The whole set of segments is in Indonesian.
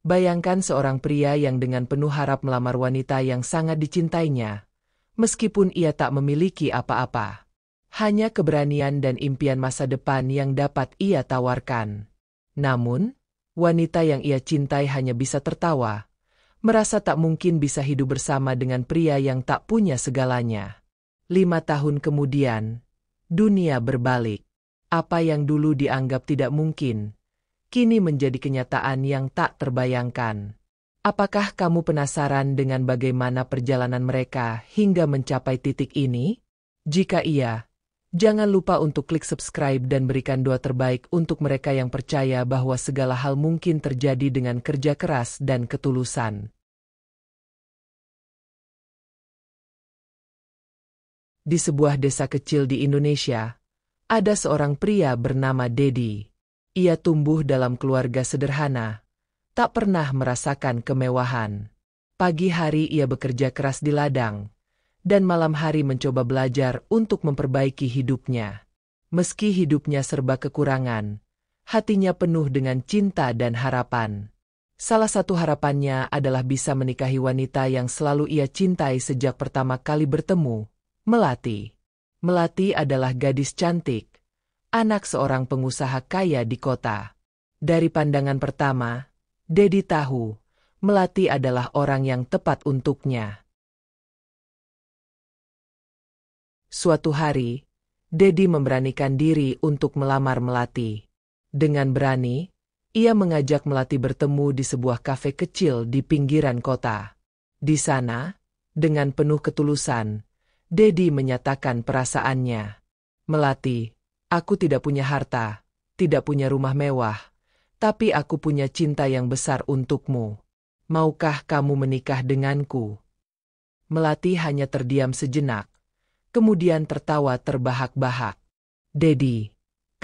Bayangkan seorang pria yang dengan penuh harap melamar wanita yang sangat dicintainya, meskipun ia tak memiliki apa-apa. Hanya keberanian dan impian masa depan yang dapat ia tawarkan. Namun, wanita yang ia cintai hanya bisa tertawa, merasa tak mungkin bisa hidup bersama dengan pria yang tak punya segalanya. 5 tahun kemudian, dunia berbalik. Apa yang dulu dianggap tidak mungkin, kini menjadi kenyataan yang tak terbayangkan. Apakah kamu penasaran dengan bagaimana perjalanan mereka hingga mencapai titik ini? Jika iya, jangan lupa untuk klik subscribe dan berikan doa terbaik untuk mereka yang percaya bahwa segala hal mungkin terjadi dengan kerja keras dan ketulusan. Di sebuah desa kecil di Indonesia, ada seorang pria bernama Dedi. Ia tumbuh dalam keluarga sederhana, tak pernah merasakan kemewahan. Pagi hari ia bekerja keras di ladang, dan malam hari mencoba belajar untuk memperbaiki hidupnya. Meski hidupnya serba kekurangan, hatinya penuh dengan cinta dan harapan. Salah satu harapannya adalah bisa menikahi wanita yang selalu ia cintai sejak pertama kali bertemu, Melati. Melati adalah gadis cantik, anak seorang pengusaha kaya di kota. Dari pandangan pertama, Dedi tahu, Melati adalah orang yang tepat untuknya. Suatu hari, Dedi memberanikan diri untuk melamar Melati. Dengan berani, ia mengajak Melati bertemu di sebuah kafe kecil di pinggiran kota. Di sana, dengan penuh ketulusan, Dedi menyatakan perasaannya. Melati, aku tidak punya harta, tidak punya rumah mewah, tapi aku punya cinta yang besar untukmu. Maukah kamu menikah denganku? Melati hanya terdiam sejenak, kemudian tertawa terbahak-bahak. Dedi,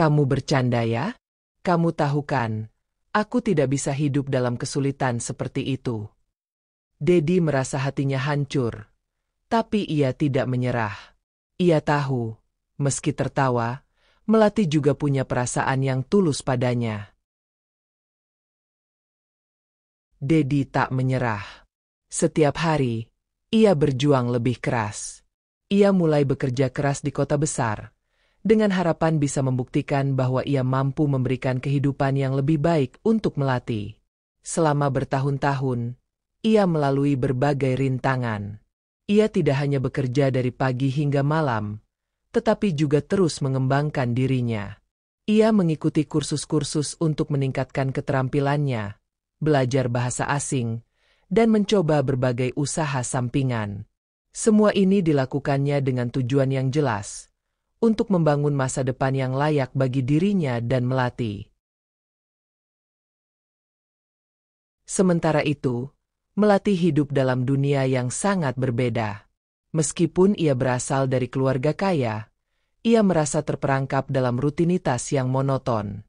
kamu bercanda ya? Kamu tahu kan, aku tidak bisa hidup dalam kesulitan seperti itu. Dedi merasa hatinya hancur, tapi ia tidak menyerah. Ia tahu, meski tertawa, Melati juga punya perasaan yang tulus padanya. Dedi tak menyerah. Setiap hari, ia berjuang lebih keras. Ia mulai bekerja keras di kota besar, dengan harapan bisa membuktikan bahwa ia mampu memberikan kehidupan yang lebih baik untuk Melati. Selama bertahun-tahun, ia melalui berbagai rintangan. Ia tidak hanya bekerja dari pagi hingga malam, tetapi juga terus mengembangkan dirinya. Ia mengikuti kursus-kursus untuk meningkatkan keterampilannya, belajar bahasa asing, dan mencoba berbagai usaha sampingan. Semua ini dilakukannya dengan tujuan yang jelas, untuk membangun masa depan yang layak bagi dirinya dan Melati. Sementara itu, Melati hidup dalam dunia yang sangat berbeda. Meskipun ia berasal dari keluarga kaya, ia merasa terperangkap dalam rutinitas yang monoton.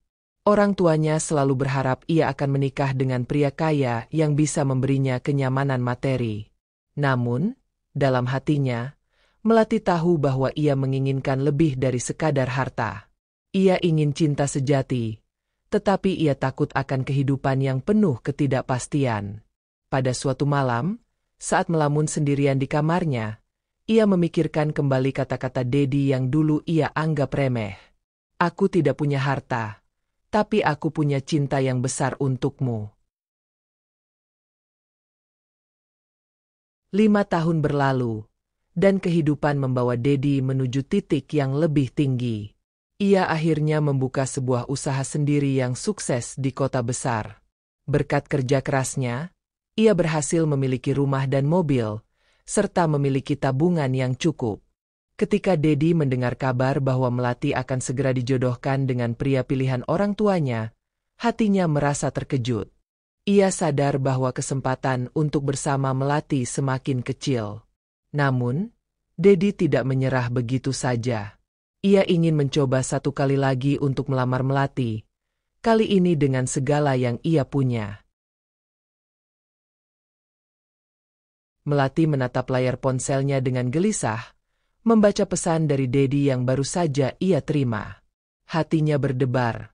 Orang tuanya selalu berharap ia akan menikah dengan pria kaya yang bisa memberinya kenyamanan materi. Namun, dalam hatinya, Melati tahu bahwa ia menginginkan lebih dari sekadar harta. Ia ingin cinta sejati, tetapi ia takut akan kehidupan yang penuh ketidakpastian. Pada suatu malam, saat melamun sendirian di kamarnya, ia memikirkan kembali kata-kata Dedi yang dulu ia anggap remeh. Aku tidak punya harta, tapi aku punya cinta yang besar untukmu. 5 tahun berlalu, dan kehidupan membawa Dedi menuju titik yang lebih tinggi. Ia akhirnya membuka sebuah usaha sendiri yang sukses di kota besar. Berkat kerja kerasnya, ia berhasil memiliki rumah dan mobil, serta memiliki tabungan yang cukup. Ketika Dedi mendengar kabar bahwa Melati akan segera dijodohkan dengan pria pilihan orang tuanya, hatinya merasa terkejut. Ia sadar bahwa kesempatan untuk bersama Melati semakin kecil. Namun, Dedi tidak menyerah begitu saja. Ia ingin mencoba satu kali lagi untuk melamar Melati, kali ini dengan segala yang ia punya. Melati menatap layar ponselnya dengan gelisah, membaca pesan dari Dedi yang baru saja ia terima. Hatinya berdebar,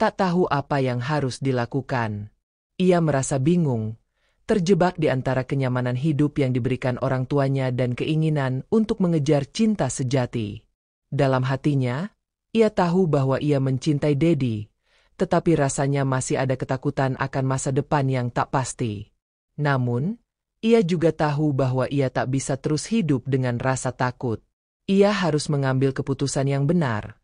tak tahu apa yang harus dilakukan. Ia merasa bingung, terjebak di antara kenyamanan hidup yang diberikan orang tuanya dan keinginan untuk mengejar cinta sejati. Dalam hatinya, ia tahu bahwa ia mencintai Dedi, tetapi rasanya masih ada ketakutan akan masa depan yang tak pasti. Namun, ia juga tahu bahwa ia tak bisa terus hidup dengan rasa takut. Ia harus mengambil keputusan yang benar,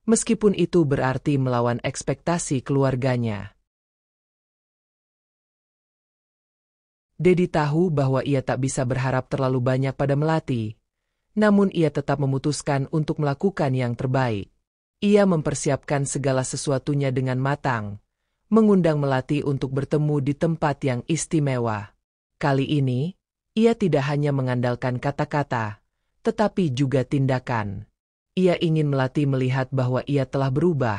meskipun itu berarti melawan ekspektasi keluarganya. Dedi tahu bahwa ia tak bisa berharap terlalu banyak pada Melati, namun ia tetap memutuskan untuk melakukan yang terbaik. Ia mempersiapkan segala sesuatunya dengan matang, mengundang Melati untuk bertemu di tempat yang istimewa. Kali ini, ia tidak hanya mengandalkan kata-kata, tetapi juga tindakan. Ia ingin Melati melihat bahwa ia telah berubah,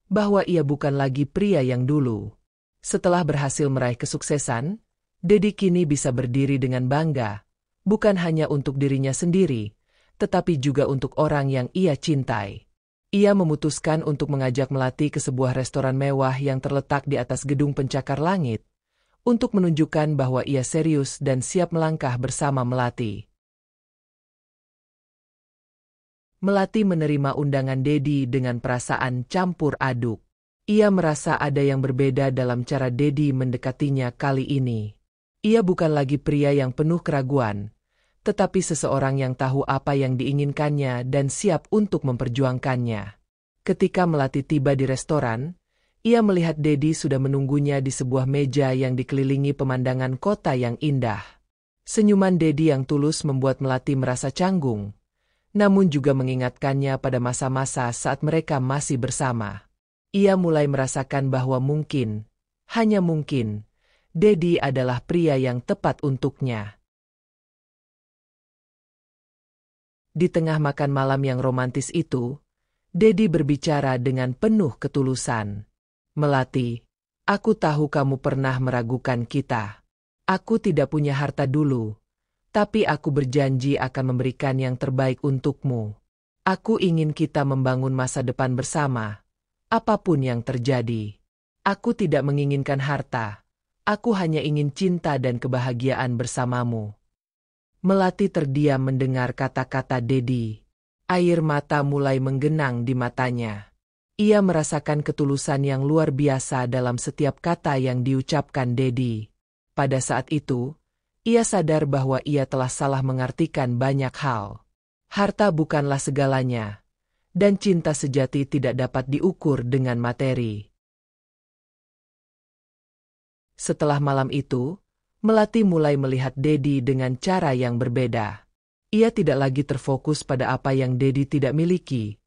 bahwa ia bukan lagi pria yang dulu. Setelah berhasil meraih kesuksesan, Dedi kini bisa berdiri dengan bangga, bukan hanya untuk dirinya sendiri, tetapi juga untuk orang yang ia cintai. Ia memutuskan untuk mengajak Melati ke sebuah restoran mewah yang terletak di atas gedung pencakar langit, untuk menunjukkan bahwa ia serius dan siap melangkah bersama Melati. Melati menerima undangan Dedi dengan perasaan campur aduk. Ia merasa ada yang berbeda dalam cara Dedi mendekatinya kali ini. Ia bukan lagi pria yang penuh keraguan, tetapi seseorang yang tahu apa yang diinginkannya dan siap untuk memperjuangkannya. Ketika Melati tiba di restoran, ia melihat Dedi sudah menunggunya di sebuah meja yang dikelilingi pemandangan kota yang indah. Senyuman Dedi yang tulus membuat Melati merasa canggung, namun juga mengingatkannya pada masa-masa saat mereka masih bersama. Ia mulai merasakan bahwa mungkin, hanya mungkin, Dedi adalah pria yang tepat untuknya. Di tengah makan malam yang romantis itu, Dedi berbicara dengan penuh ketulusan. Melati, aku tahu kamu pernah meragukan kita. Aku tidak punya harta dulu, tapi aku berjanji akan memberikan yang terbaik untukmu. Aku ingin kita membangun masa depan bersama, apapun yang terjadi. Aku tidak menginginkan harta, aku hanya ingin cinta dan kebahagiaan bersamamu. Melati terdiam mendengar kata-kata Dedi. Air mata mulai menggenang di matanya. Ia merasakan ketulusan yang luar biasa dalam setiap kata yang diucapkan Dedi. Pada saat itu, ia sadar bahwa ia telah salah mengartikan banyak hal. Harta bukanlah segalanya, dan cinta sejati tidak dapat diukur dengan materi. Setelah malam itu, Melati mulai melihat Dedi dengan cara yang berbeda. Ia tidak lagi terfokus pada apa yang Dedi tidak miliki,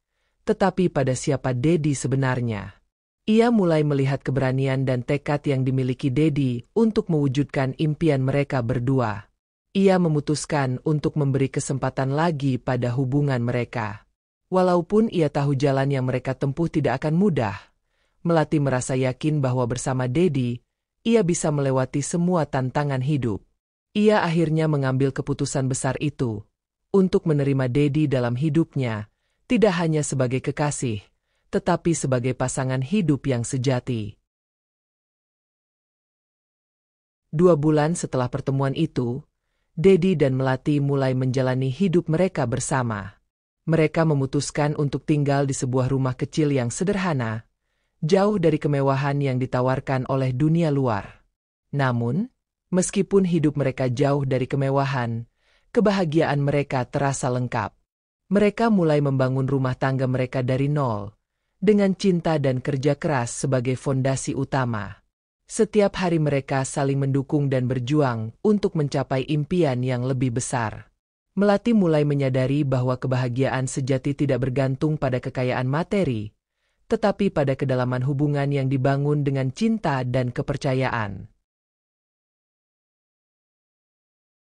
tetapi pada siapa Dedi sebenarnya. Ia mulai melihat keberanian dan tekad yang dimiliki Dedi untuk mewujudkan impian mereka berdua. Ia memutuskan untuk memberi kesempatan lagi pada hubungan mereka. Walaupun ia tahu jalan yang mereka tempuh tidak akan mudah, Melati merasa yakin bahwa bersama Dedi, ia bisa melewati semua tantangan hidup. Ia akhirnya mengambil keputusan besar itu, untuk menerima Dedi dalam hidupnya, tidak hanya sebagai kekasih, tetapi sebagai pasangan hidup yang sejati. 2 bulan setelah pertemuan itu, Dedi dan Melati mulai menjalani hidup mereka bersama. Mereka memutuskan untuk tinggal di sebuah rumah kecil yang sederhana, jauh dari kemewahan yang ditawarkan oleh dunia luar. Namun, meskipun hidup mereka jauh dari kemewahan, kebahagiaan mereka terasa lengkap. Mereka mulai membangun rumah tangga mereka dari nol, dengan cinta dan kerja keras sebagai fondasi utama. Setiap hari mereka saling mendukung dan berjuang untuk mencapai impian yang lebih besar. Melati mulai menyadari bahwa kebahagiaan sejati tidak bergantung pada kekayaan materi, tetapi pada kedalaman hubungan yang dibangun dengan cinta dan kepercayaan.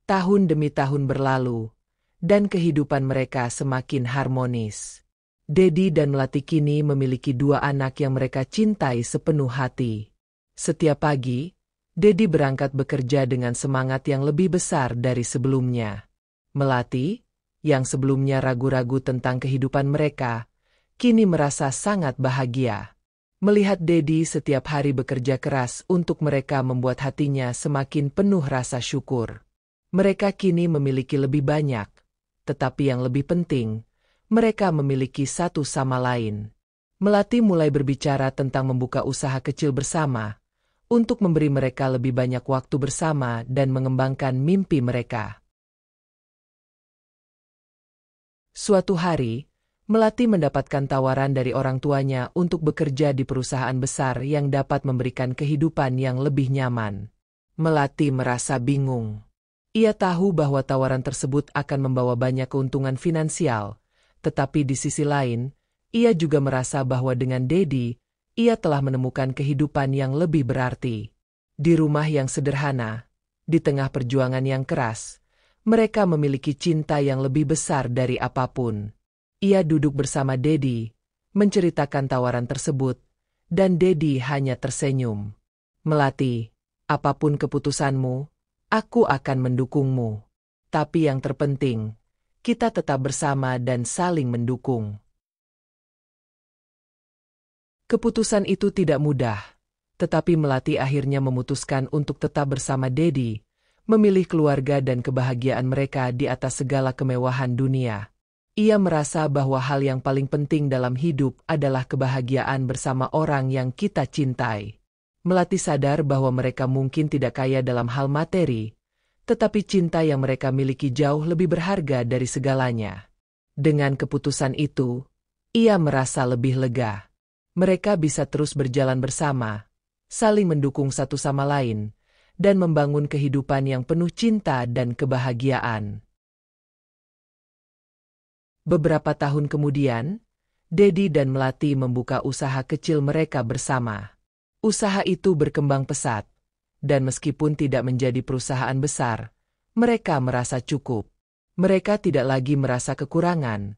Tahun demi tahun berlalu, dan kehidupan mereka semakin harmonis. Dedi dan Melati kini memiliki 2 anak yang mereka cintai sepenuh hati. Setiap pagi, Dedi berangkat bekerja dengan semangat yang lebih besar dari sebelumnya. Melati, yang sebelumnya ragu-ragu tentang kehidupan mereka, kini merasa sangat bahagia. Melihat Dedi setiap hari bekerja keras untuk mereka membuat hatinya semakin penuh rasa syukur. Mereka kini memiliki lebih banyak, tetapi yang lebih penting, mereka memiliki satu sama lain. Melati mulai berbicara tentang membuka usaha kecil bersama, untuk memberi mereka lebih banyak waktu bersama dan mengembangkan mimpi mereka. Suatu hari, Melati mendapatkan tawaran dari orang tuanya untuk bekerja di perusahaan besar yang dapat memberikan kehidupan yang lebih nyaman. Melati merasa bingung. Ia tahu bahwa tawaran tersebut akan membawa banyak keuntungan finansial, tetapi di sisi lain, ia juga merasa bahwa dengan Dedi, ia telah menemukan kehidupan yang lebih berarti. Di rumah yang sederhana, di tengah perjuangan yang keras, mereka memiliki cinta yang lebih besar dari apapun. Ia duduk bersama Dedi, menceritakan tawaran tersebut, dan Dedi hanya tersenyum. Melati, apapun keputusanmu, aku akan mendukungmu. Tapi yang terpenting, kita tetap bersama dan saling mendukung. Keputusan itu tidak mudah, tetapi Melati akhirnya memutuskan untuk tetap bersama Dedi, memilih keluarga dan kebahagiaan mereka di atas segala kemewahan dunia. Ia merasa bahwa hal yang paling penting dalam hidup adalah kebahagiaan bersama orang yang kita cintai. Melati sadar bahwa mereka mungkin tidak kaya dalam hal materi, tetapi cinta yang mereka miliki jauh lebih berharga dari segalanya. Dengan keputusan itu, ia merasa lebih lega. Mereka bisa terus berjalan bersama, saling mendukung satu sama lain, dan membangun kehidupan yang penuh cinta dan kebahagiaan. Beberapa tahun kemudian, Dedi dan Melati membuka usaha kecil mereka bersama. Usaha itu berkembang pesat, dan meskipun tidak menjadi perusahaan besar, mereka merasa cukup. Mereka tidak lagi merasa kekurangan,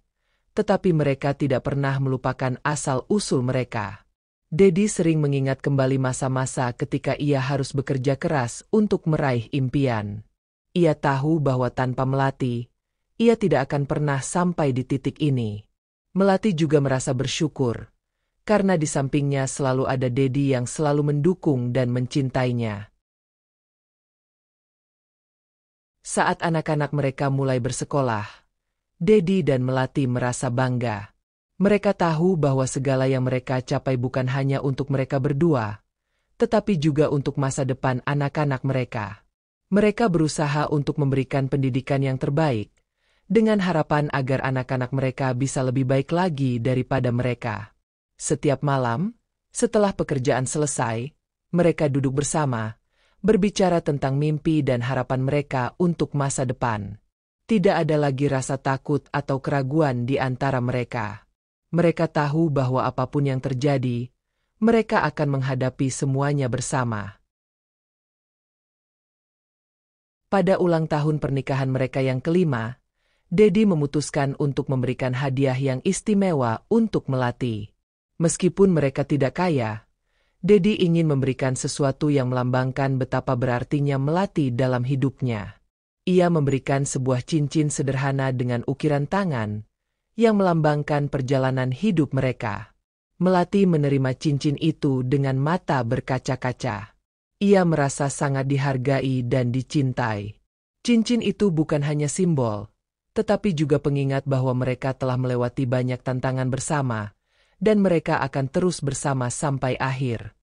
tetapi mereka tidak pernah melupakan asal-usul mereka. Dedi sering mengingat kembali masa-masa ketika ia harus bekerja keras untuk meraih impian. Ia tahu bahwa tanpa Melati, ia tidak akan pernah sampai di titik ini. Melati juga merasa bersyukur, karena di sampingnya selalu ada Dedi yang selalu mendukung dan mencintainya. Saat anak-anak mereka mulai bersekolah, Dedi dan Melati merasa bangga. Mereka tahu bahwa segala yang mereka capai bukan hanya untuk mereka berdua, tetapi juga untuk masa depan anak-anak mereka. Mereka berusaha untuk memberikan pendidikan yang terbaik, dengan harapan agar anak-anak mereka bisa lebih baik lagi daripada mereka. Setiap malam, setelah pekerjaan selesai, mereka duduk bersama, berbicara tentang mimpi dan harapan mereka untuk masa depan. Tidak ada lagi rasa takut atau keraguan di antara mereka. Mereka tahu bahwa apapun yang terjadi, mereka akan menghadapi semuanya bersama. Pada ulang tahun pernikahan mereka yang kelima, Dedi memutuskan untuk memberikan hadiah yang istimewa untuk Melati. Meskipun mereka tidak kaya, Dedi ingin memberikan sesuatu yang melambangkan betapa berartinya Melati dalam hidupnya. Ia memberikan sebuah cincin sederhana dengan ukiran tangan, yang melambangkan perjalanan hidup mereka. Melati menerima cincin itu dengan mata berkaca-kaca. Ia merasa sangat dihargai dan dicintai. Cincin itu bukan hanya simbol, tetapi juga pengingat bahwa mereka telah melewati banyak tantangan bersama, dan mereka akan terus bersama sampai akhir.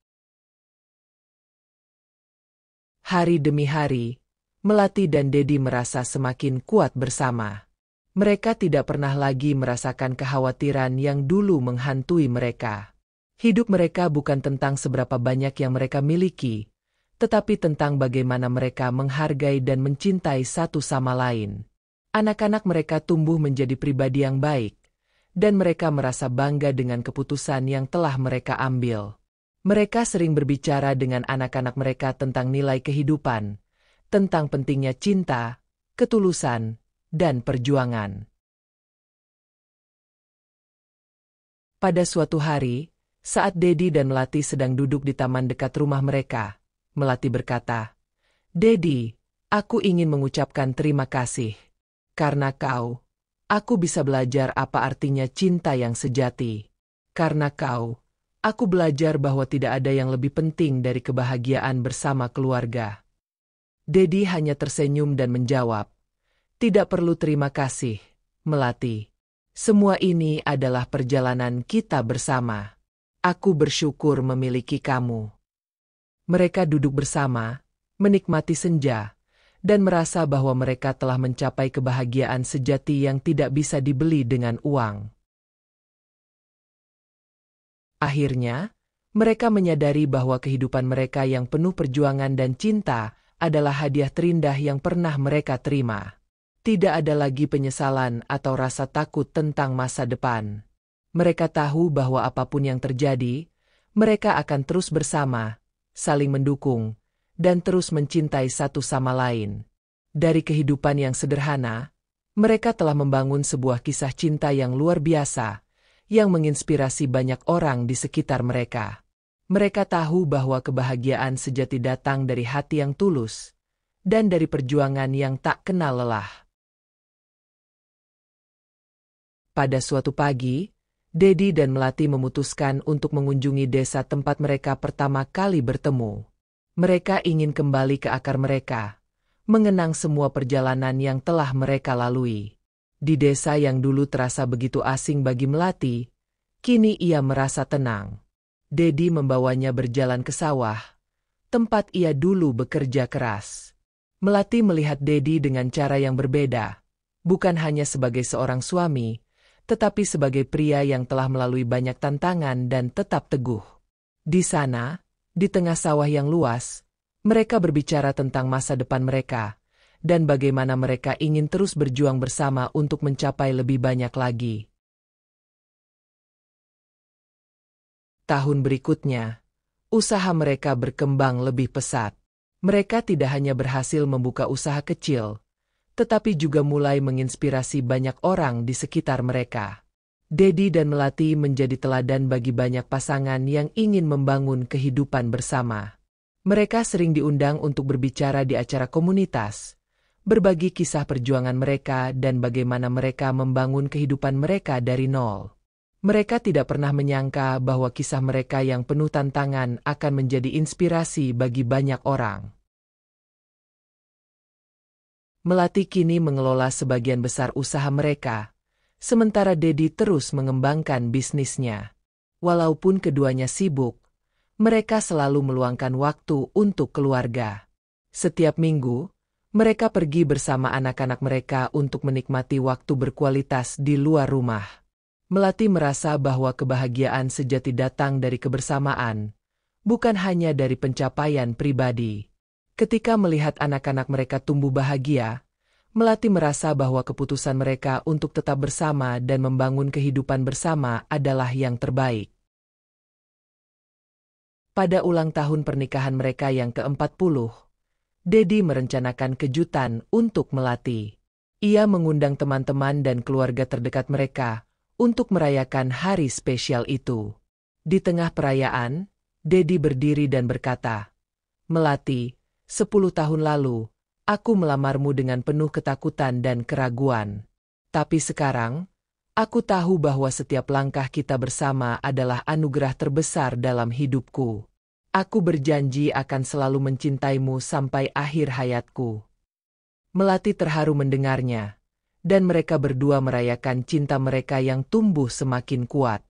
Hari demi hari, Melati dan Dedi merasa semakin kuat bersama. Mereka tidak pernah lagi merasakan kekhawatiran yang dulu menghantui mereka. Hidup mereka bukan tentang seberapa banyak yang mereka miliki, tetapi tentang bagaimana mereka menghargai dan mencintai satu sama lain. Anak-anak mereka tumbuh menjadi pribadi yang baik, dan mereka merasa bangga dengan keputusan yang telah mereka ambil. Mereka sering berbicara dengan anak-anak mereka tentang nilai kehidupan, tentang pentingnya cinta, ketulusan, dan perjuangan. Pada suatu hari, saat Dedi dan Melati sedang duduk di taman dekat rumah mereka, Melati berkata, "Dedi, aku ingin mengucapkan terima kasih. Karena kau, aku bisa belajar apa artinya cinta yang sejati. Karena kau, Aku belajar bahwa tidak ada yang lebih penting dari kebahagiaan bersama keluarga. Dedi hanya tersenyum dan menjawab, "Tidak perlu terima kasih, Melati. Semua ini adalah perjalanan kita bersama. Aku bersyukur memiliki kamu." Mereka duduk bersama, menikmati senja, dan merasa bahwa mereka telah mencapai kebahagiaan sejati yang tidak bisa dibeli dengan uang. Akhirnya, mereka menyadari bahwa kehidupan mereka yang penuh perjuangan dan cinta adalah hadiah terindah yang pernah mereka terima. Tidak ada lagi penyesalan atau rasa takut tentang masa depan. Mereka tahu bahwa apapun yang terjadi, mereka akan terus bersama, saling mendukung, dan terus mencintai satu sama lain. Dari kehidupan yang sederhana, mereka telah membangun sebuah kisah cinta yang luar biasa, yang menginspirasi banyak orang di sekitar mereka. Mereka tahu bahwa kebahagiaan sejati datang dari hati yang tulus, dan dari perjuangan yang tak kenal lelah. Pada suatu pagi, Dedi dan Melati memutuskan untuk mengunjungi desa tempat mereka pertama kali bertemu. Mereka ingin kembali ke akar mereka, mengenang semua perjalanan yang telah mereka lalui. Di desa yang dulu terasa begitu asing bagi Melati, kini ia merasa tenang. Dedi membawanya berjalan ke sawah, tempat ia dulu bekerja keras. Melati melihat Dedi dengan cara yang berbeda, bukan hanya sebagai seorang suami, tetapi sebagai pria yang telah melalui banyak tantangan dan tetap teguh. Di sana, di tengah sawah yang luas, mereka berbicara tentang masa depan mereka, dan bagaimana mereka ingin terus berjuang bersama untuk mencapai lebih banyak lagi. Tahun berikutnya, usaha mereka berkembang lebih pesat. Mereka tidak hanya berhasil membuka usaha kecil, tetapi juga mulai menginspirasi banyak orang di sekitar mereka. Dedi dan Melati menjadi teladan bagi banyak pasangan yang ingin membangun kehidupan bersama. Mereka sering diundang untuk berbicara di acara komunitas, berbagi kisah perjuangan mereka dan bagaimana mereka membangun kehidupan mereka dari nol. Mereka tidak pernah menyangka bahwa kisah mereka yang penuh tantangan akan menjadi inspirasi bagi banyak orang. Melati kini mengelola sebagian besar usaha mereka, sementara Dedi terus mengembangkan bisnisnya. Walaupun keduanya sibuk, mereka selalu meluangkan waktu untuk keluarga. Setiap minggu, mereka pergi bersama anak-anak mereka untuk menikmati waktu berkualitas di luar rumah. Melati merasa bahwa kebahagiaan sejati datang dari kebersamaan, bukan hanya dari pencapaian pribadi. Ketika melihat anak-anak mereka tumbuh bahagia, Melati merasa bahwa keputusan mereka untuk tetap bersama dan membangun kehidupan bersama adalah yang terbaik. Pada ulang tahun pernikahan mereka yang ke-40, Dedi merencanakan kejutan untuk Melati. Ia mengundang teman-teman dan keluarga terdekat mereka untuk merayakan hari spesial itu. Di tengah perayaan, Dedi berdiri dan berkata, "Melati, 10 tahun lalu, aku melamarmu dengan penuh ketakutan dan keraguan. Tapi sekarang, aku tahu bahwa setiap langkah kita bersama adalah anugerah terbesar dalam hidupku. Aku berjanji akan selalu mencintaimu sampai akhir hayatku." Melati terharu mendengarnya, dan mereka berdua merayakan cinta mereka yang tumbuh semakin kuat.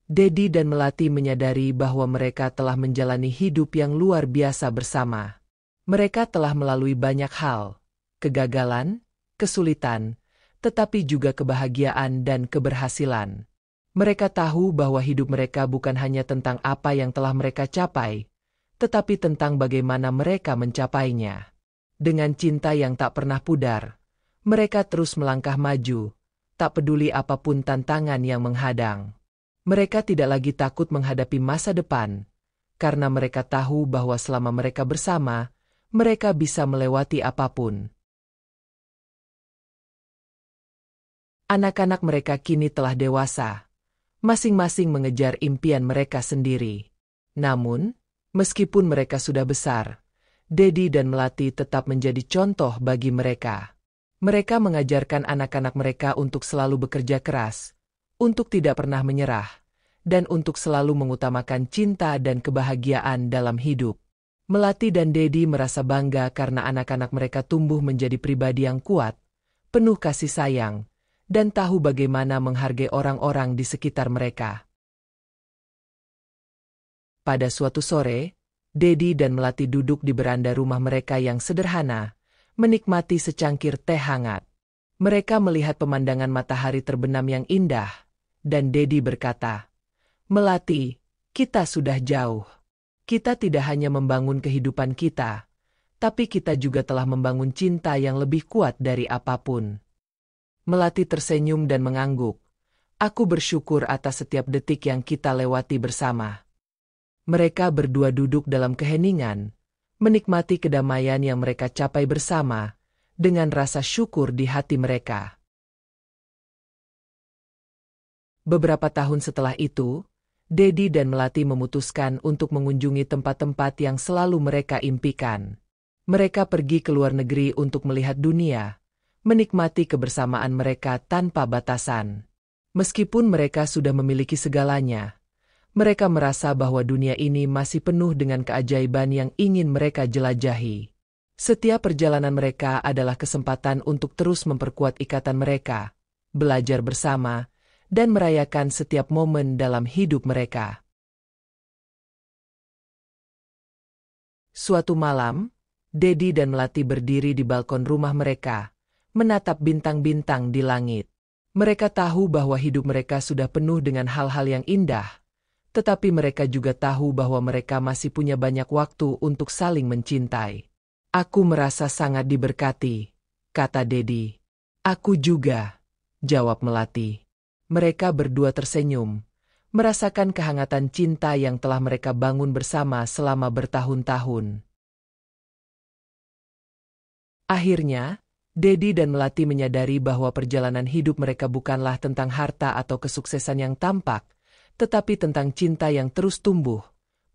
Dedi dan Melati menyadari bahwa mereka telah menjalani hidup yang luar biasa bersama. Mereka telah melalui banyak hal, kegagalan, kesulitan, tetapi juga kebahagiaan dan keberhasilan. Mereka tahu bahwa hidup mereka bukan hanya tentang apa yang telah mereka capai, tetapi tentang bagaimana mereka mencapainya. Dengan cinta yang tak pernah pudar, mereka terus melangkah maju, tak peduli apapun tantangan yang menghadang. Mereka tidak lagi takut menghadapi masa depan, karena mereka tahu bahwa selama mereka bersama, mereka bisa melewati apapun. Anak-anak mereka kini telah dewasa, masing-masing mengejar impian mereka sendiri. Namun, meskipun mereka sudah besar, Dedi dan Melati tetap menjadi contoh bagi mereka. Mereka mengajarkan anak-anak mereka untuk selalu bekerja keras, untuk tidak pernah menyerah, dan untuk selalu mengutamakan cinta dan kebahagiaan dalam hidup. Melati dan Dedi merasa bangga karena anak-anak mereka tumbuh menjadi pribadi yang kuat, penuh kasih sayang, dan tahu bagaimana menghargai orang-orang di sekitar mereka. Pada suatu sore, Dedi dan Melati duduk di beranda rumah mereka yang sederhana, menikmati secangkir teh hangat. Mereka melihat pemandangan matahari terbenam yang indah, dan Dedi berkata, "Melati, kita sudah jauh. Kita tidak hanya membangun kehidupan kita, tapi kita juga telah membangun cinta yang lebih kuat dari apapun." Melati tersenyum dan mengangguk. "Aku bersyukur atas setiap detik yang kita lewati bersama." Mereka berdua duduk dalam keheningan, menikmati kedamaian yang mereka capai bersama, dengan rasa syukur di hati mereka. Beberapa tahun setelah itu, Dedi dan Melati memutuskan untuk mengunjungi tempat-tempat yang selalu mereka impikan. Mereka pergi ke luar negeri untuk melihat dunia, menikmati kebersamaan mereka tanpa batasan. Meskipun mereka sudah memiliki segalanya, mereka merasa bahwa dunia ini masih penuh dengan keajaiban yang ingin mereka jelajahi. Setiap perjalanan mereka adalah kesempatan untuk terus memperkuat ikatan mereka, belajar bersama, dan merayakan setiap momen dalam hidup mereka. Suatu malam, Dedi dan Melati berdiri di balkon rumah mereka, menatap bintang-bintang di langit. Mereka tahu bahwa hidup mereka sudah penuh dengan hal-hal yang indah, tetapi mereka juga tahu bahwa mereka masih punya banyak waktu untuk saling mencintai. "Aku merasa sangat diberkati," kata Dedi. "Aku juga," jawab Melati. Mereka berdua tersenyum, merasakan kehangatan cinta yang telah mereka bangun bersama selama bertahun-tahun. Akhirnya, Dedi dan Melati menyadari bahwa perjalanan hidup mereka bukanlah tentang harta atau kesuksesan yang tampak, tetapi tentang cinta yang terus tumbuh,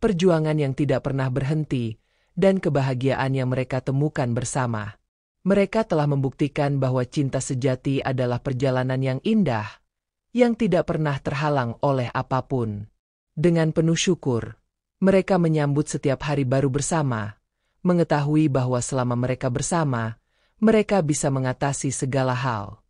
perjuangan yang tidak pernah berhenti, dan kebahagiaan yang mereka temukan bersama. Mereka telah membuktikan bahwa cinta sejati adalah perjalanan yang indah, yang tidak pernah terhalang oleh apapun. Dengan penuh syukur, mereka menyambut setiap hari baru bersama, mengetahui bahwa selama mereka bersama, mereka bisa mengatasi segala hal.